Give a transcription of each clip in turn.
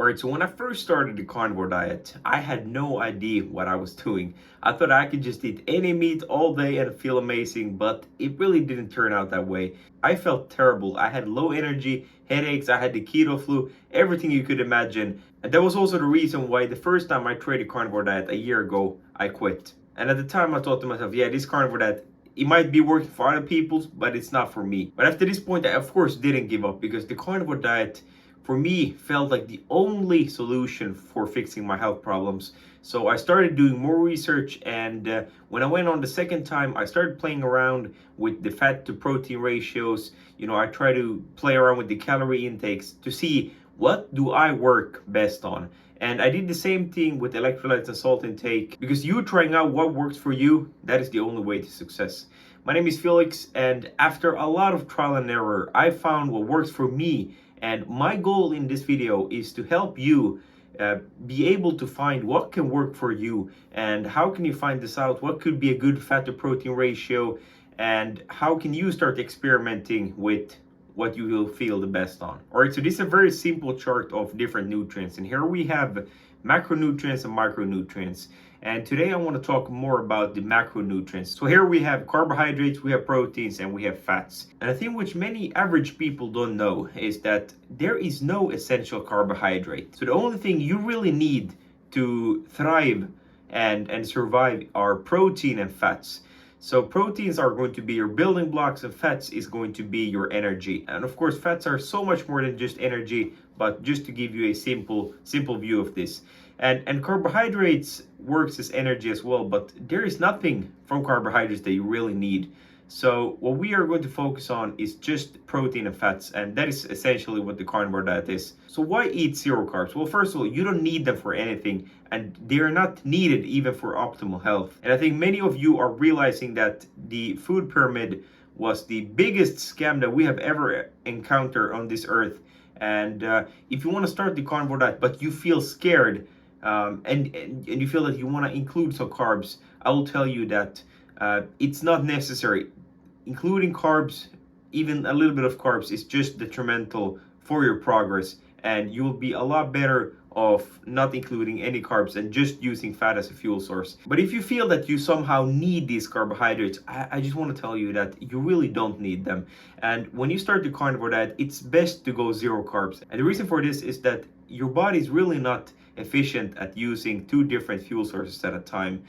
Alright, so when I first started the carnivore diet, I had no idea what I was doing. I thought I could just eat any meat all day and feel amazing, but it really didn't turn out that way. I felt terrible. I had low energy, headaches, I had the keto flu, everything you could imagine. And that was also the reason why the first time I tried the carnivore diet a year ago, I quit. And at the time I thought to myself, yeah, this carnivore diet, it might be working for other people, but it's not for me. But after this point, I of course didn't give up because the carnivore diet for me felt like the only solution for fixing my health problems. So I started doing more research, and when I went on the second time, I started playing around with the fat to protein ratios. I try to play around with the calorie intakes to see what do I work best on. And I did the same thing with electrolytes and salt intake, because you trying out what works for you, that is the only way to success. My name is Felix, and after a lot of trial and error, I found what works for me. And my goal in this video is to help you be able to find what can work for you, and how can you find this out, what could be a good fat to protein ratio, and how can you start experimenting with what you will feel the best on. Alright, so this is a very simple chart of different nutrients, and here we have macronutrients and micronutrients. And today I want to talk more about the macronutrients. So here we have carbohydrates, we have proteins, and we have fats. And a thing which many average people don't know is that there is no essential carbohydrate. So the only thing you really need to thrive and survive are protein and fats. So proteins are going to be your building blocks, and fats is going to be your energy. And of course, fats are so much more than just energy, but just to give you a simple view of this. And carbohydrates works as energy as well, but there is nothing from carbohydrates that you really need. So what we are going to focus on is just protein and fats, and that is essentially what the carnivore diet is. So why eat zero carbs? Well, first of all, you don't need them for anything, and they are not needed even for optimal health. And I think many of you are realizing that the food pyramid was the biggest scam that we have ever encountered on this earth. And if you want to start the carnivore diet, but you feel scared, and you feel that you want to include some carbs, I will tell you that it's not necessary. Including carbs, even a little bit of carbs, is just detrimental for your progress, and you will be a lot better off not including any carbs and just using fat as a fuel source. But if you feel that you somehow need these carbohydrates, I just want to tell you that you really don't need them. And when you start the carnivore diet, it's best to go zero carbs. And the reason for this is that your body is really not efficient at using two different fuel sources at a time.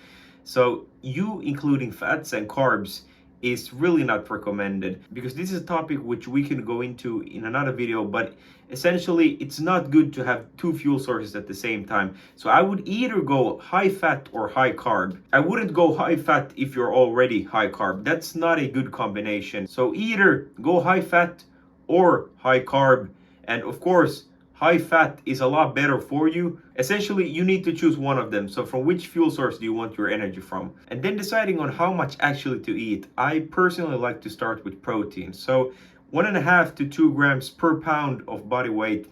So you including fats and carbs is really not recommended, because this is a topic which we can go into in another video, but essentially it's not good to have two fuel sources at the same time. So I would either go high fat or high carb. I wouldn't go high fat if you're already high carb. That's not a good combination. So either go high fat or high carb, and of course high fat is a lot better for you. Essentially, you need to choose one of them. So from which fuel source do you want your energy from? And then deciding on how much actually to eat. I personally like to start with protein. So 1.5 to 2 grams per pound of body weight,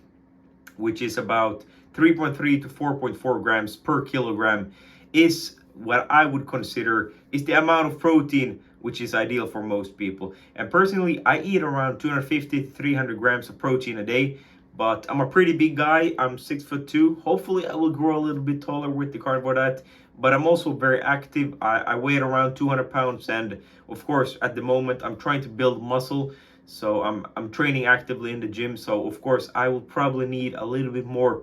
which is about 3.3 to 4.4 grams per kilogram, is what I would consider is the amount of protein which is ideal for most people. And personally, I eat around 250 to 300 grams of protein a day. But I'm a pretty big guy. I'm 6'2". Hopefully I will grow a little bit taller with the carnivore diet. But I'm also very active. I weigh around 200 pounds, and of course at the moment I'm trying to build muscle. So I'm training actively in the gym. So of course I will probably need a little bit more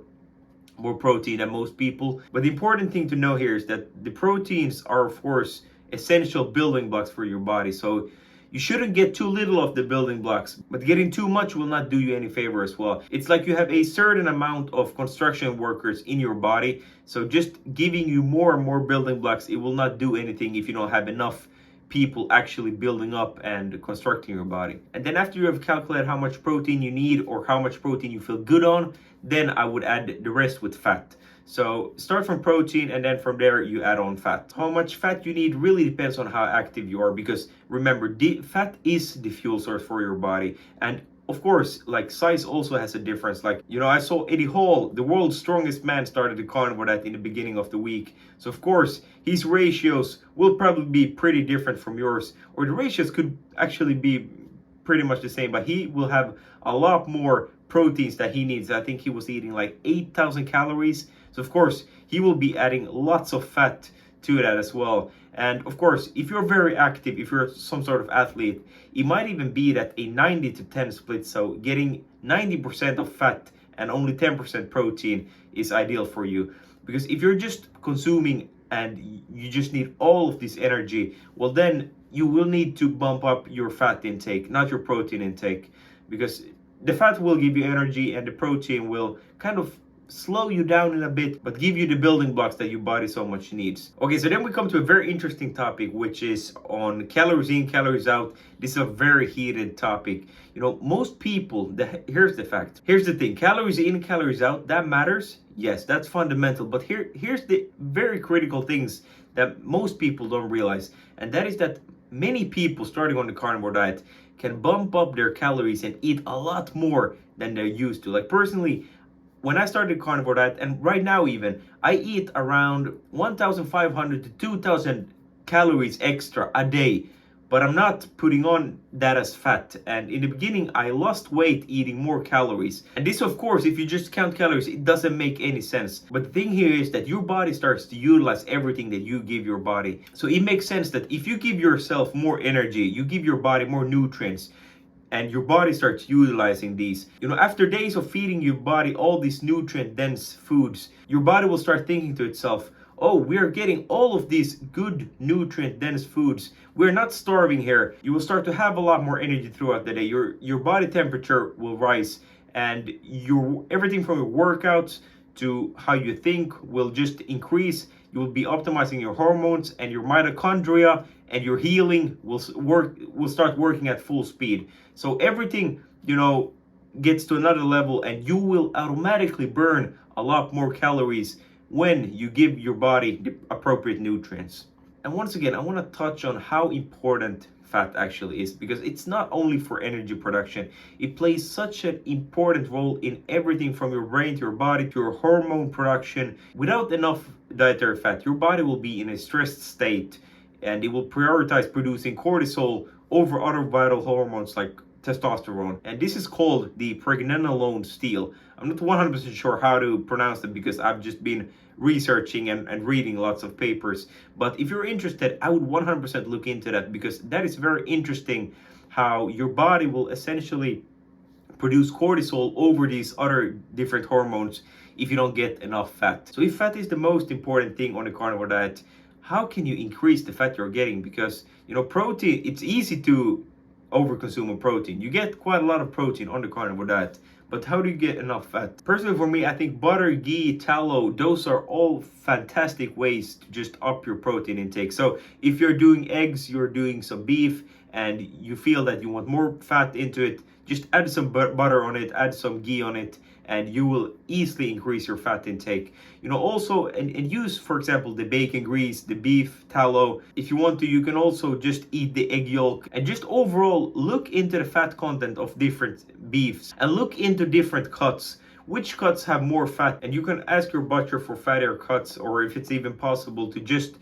protein than most people. But the important thing to know here is that the proteins are of course essential building blocks for your body. So you shouldn't get too little of the building blocks, but getting too much will not do you any favor as well. It's like you have a certain amount of construction workers in your body, so just giving you more and more building blocks, it will not do anything if you don't have enough people actually building up and constructing your body. And then after you have calculated how much protein you need or how much protein you feel good on, then I would add the rest with fat. So start from protein, and then from there you add on fat. How much fat you need really depends on how active you are, because remember, the fat is the fuel source for your body. And of course, like size also has a difference. Like, I saw Eddie Hall, the world's strongest man, started the carnivore diet in the beginning of the week. So of course, his ratios will probably be pretty different from yours, or the ratios could actually be pretty much the same, but he will have a lot more proteins that he needs. I think he was eating like 8,000 calories. So of course, he will be adding lots of fat to that as well. And of course, if you're very active, if you're some sort of athlete, it might even be that a 90 to 10 split. So getting 90% of fat and only 10% protein is ideal for you. Because if you're just consuming and you just need all of this energy, well then you will need to bump up your fat intake, not your protein intake, because the fat will give you energy and the protein will kind of slow you down in a bit, but give you the building blocks that your body so much needs. Okay, so then we come to a very interesting topic, which is on calories in, calories out. This is a very heated topic. You know, most people, here's the fact. Here's the thing, calories in, calories out, that matters. Yes, that's fundamental. But here's the very critical things that most people don't realize. And that is that many people starting on the carnivore diet can bump up their calories and eat a lot more than they're used to. Like personally, when I started carnivore diet, and right now even, I eat around 1,500 to 2,000 calories extra a day, but I'm not putting on that as fat. And in the beginning, I lost weight eating more calories. And this, of course, if you just count calories, it doesn't make any sense. But the thing here is that your body starts to utilize everything that you give your body. So it makes sense that if you give yourself more energy, you give your body more nutrients, and your body starts utilizing these. You know, after days of feeding your body all these nutrient dense foods, your body will start thinking to itself, oh, we are getting all of these good nutrient dense foods. We're not starving here. You will start to have a lot more energy throughout the day. Your body temperature will rise, and everything from your workouts to how you think will just increase. You will be optimizing your hormones, and your mitochondria and your healing will start working at full speed. So everything, you know, gets to another level, and you will automatically burn a lot more calories when you give your body the appropriate nutrients. And once again, I want to touch on how important fat actually is, because it's not only for energy production, it plays such an important role in everything from your brain to your body to your hormone production. Without enough dietary fat, your body will be in a stressed state, and it will prioritize producing cortisol over other vital hormones like testosterone. And this is called the pregnenolone steal. I'm not 100% sure how to pronounce it because I've just been researching and reading lots of papers. But if you're interested, I would 100% look into that, because that is very interesting how your body will essentially produce cortisol over these other different hormones if you don't get enough fat. So if fat is the most important thing on a carnivore diet, how can you increase the fat you're getting? Because, you know, protein, it's easy to overconsume of protein. You get quite a lot of protein on the carnivore diet, but how do you get enough fat? Personally, for me, I think butter, ghee, tallow, those are all fantastic ways to just up your protein intake. So if you're doing eggs, you're doing some beef, and you feel that you want more fat into it, just add some butter on it, add some ghee on it, and you will easily increase your fat intake. You know, also, and use, for example, the bacon grease, the beef tallow. If you want to, you can also just eat the egg yolk, and just overall look into the fat content of different beefs and look into different cuts. Which cuts have more fat? And you can ask your butcher for fattier cuts, or if it's even possible to just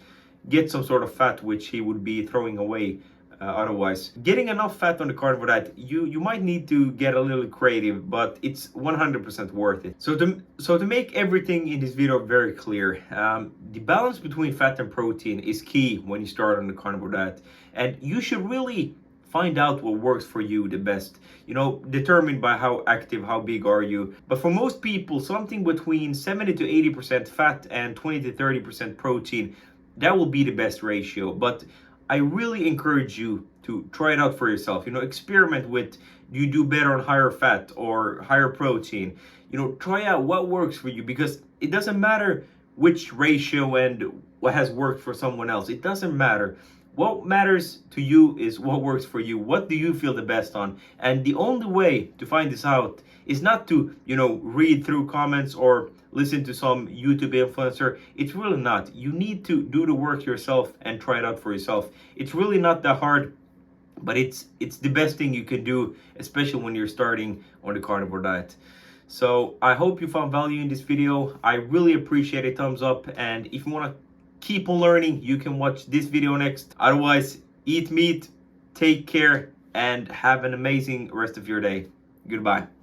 get some sort of fat which he would be throwing away. Otherwise, getting enough fat on the carnivore diet, you might need to get a little creative, but it's 100% worth it. So to make everything in this video very clear, the balance between fat and protein is key when you start on the carnivore diet, and you should really find out what works for you the best. You know, determined by how active, how big are you. But for most people, something between 70 to 80% fat and 20 to 30% protein, that will be the best ratio. But I really encourage you to try it out for yourself. You know, experiment with, do you do better on higher fat or higher protein? You know, try out what works for you, because it doesn't matter which ratio and what has worked for someone else. It doesn't matter. What matters to you is what works for you. What do you feel the best on? And the only way to find this out is not to, you know, read through comments or listen to some YouTube influencer. It's really not. You need to do the work yourself and try it out for yourself. It's really not that hard, but it's the best thing you can do, especially when you're starting on the carnivore diet. So I hope you found value in this video. I really appreciate a thumbs up, and if you want to keep on learning, you can watch this video next. Otherwise, eat meat, take care, and have an amazing rest of your day. Goodbye.